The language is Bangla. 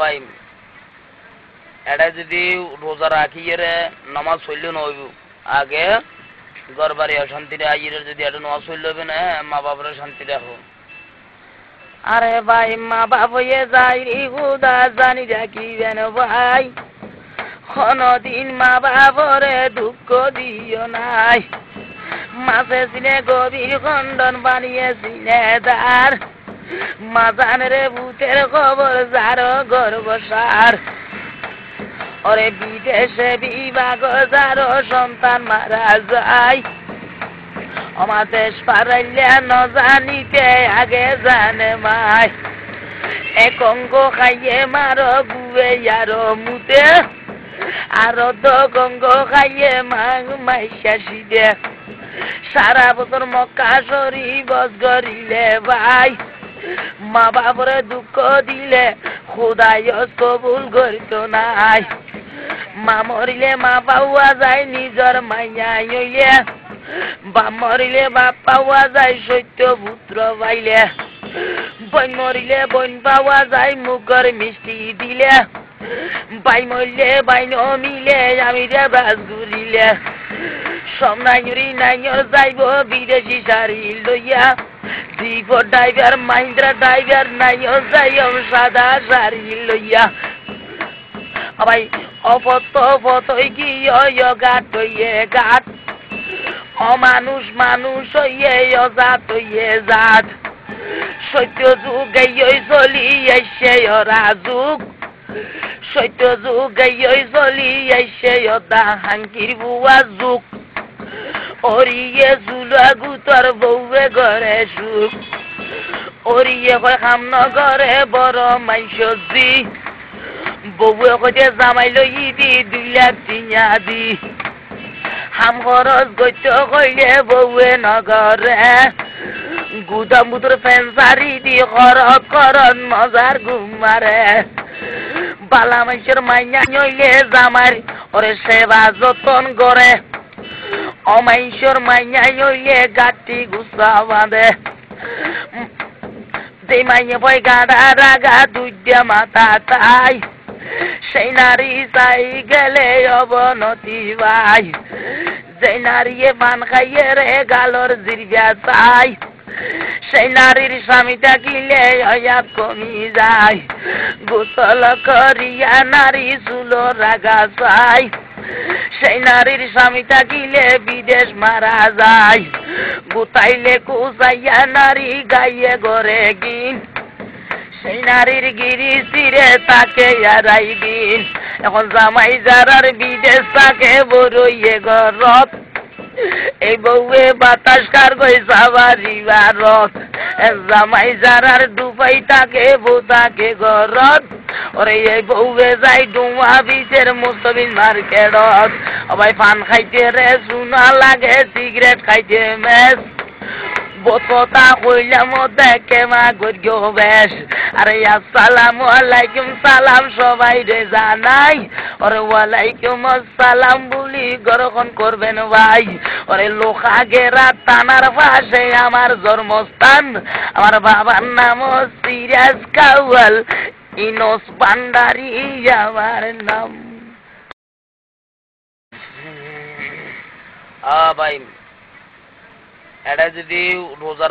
ভাই এটা যদি রোজা রাখিয়ে নামাজ চললে নইব আগে ঘর বাড়ি শান্তিরে আইয়ে যদি এটা নামাজ চললে হবে না মা বাবার শান্তি রাখো। আরে ভাই মা বাবা যাই হুদা জানি রাখিবেন ভাই কোনদিন মা বাবরে দুঃখ দিও নাই। মাঝে সিনে গভীর খণ্ডন বানিয়ে সিনেদার মাজানের ভূতের খবর যারো গর্বসার। ওরে বিদেশে বিভাগ যারো সন্তান মারা যায় আমার দেশ পারাইলে ন জানিতে আগে জানে মাই এক অঙ্গ খাইয়ে মারো বুয়ে আরো মুতে আরো তো গঙ্গ খাইয়ে মাগ মাইশা সিদে সারা বছর মক্কা শরীফ গরিলে ভাই মা বাবরে দুঃখ দিলে খোদাই কবুল করিত নাই। মা মরিলে মা পাওয়া যায় নিজর মাইয়া হইলে বা মরিলে বাপ পাওয়া যায় সত্য পুত্র পাইলে বন মরিলে বন পাওয়া যায় মুখর মিষ্টি দিলে বাই মরলে বাই মিলে আমি রে বাস ঘুরিলে সব নাইরি নাইর যাইব বিদেশি শাড়ি লইয়া দ্বীপ ড্রাইভার মাহিন্দ্রা ড্রাইভার নাইর যাই সাদা শাড়ি লইয়া ভাই অপত পতই গিয়ে গাট হইয়ে গাট অমানুষ মানুষ হইয়ে অজাত হইয়ে জাত সত্য যুগ এই চলি এসে ওরা যুগ সত্য যুগ এই চলি এসে ওদা হাঙ্কির বুয়া যুগ ওরিয়ে জুলা গুতর বউয়ে ঘরে সুখ ওরিয়ে কয় খাম নগরে বড় মাইসি বউয়ে কইতে জামাই লই দি 2 লাখ টিয়া দি হাম খরচ গইত কইলে বউয়ে নগরে গুদাম বুতর ফেন্সারি দি খরচ করন মজার ঘুমারে বালা মাইসের মাইয়া নইলে জামার ওরে সেবা যতন করে অমাইশর মাইয়া হইলে গাটি গুছা বাঁধে যে মাইয়া বই গাড়া রাগা দুইটা মাথা তাই সেই নারী চাই গেলে অবনতি ভাই যে নারীয়ে পান খাইয়ে রে গালর জিরগা চাই সেই নারীর স্বামীটা গিলে হয়াত কমি যায় গোসল করিয়া নারী চুলো রাগা চাই সেই নারীর স্বামীটা গিলে বিদেশ মারা যায় গুতাইলে কুচাইয়া নারী গাইয়ে ঘরে গিন সেই নারীর গিরি চিরে তাকে এরাই দিন এখন জামাই যারার বিদেশ তাকে বড়ইয়ে ঘরত এই বউয়ে বাতাস কার গই সাবারি বারত জামাই যারার ডুবাই তাকে বউ তাকে ঘরত ওরে এই বউয়ে যাই ডুমা বিচের মুস্তবিন মার্কেটত ভাই পান খাইতে রে শুনা লাগে সিগারেট খাইতে মেস বততা কইলাম দেখে মা গো বেশ আরে আসসালামু আলাইকুম সালাম সবাই রে জানাই ওরে ওয়ালাইকুম আসসালাম বলি গরখন করবেন ভাই ওরে লোকা গেরা থানার পাশে আমার জন্মস্থান আমার বাবার নাম সিরাজ কাওয়াল ইনোস ভান্ডারি আমার নাম। ভাই এটা যদি রোজা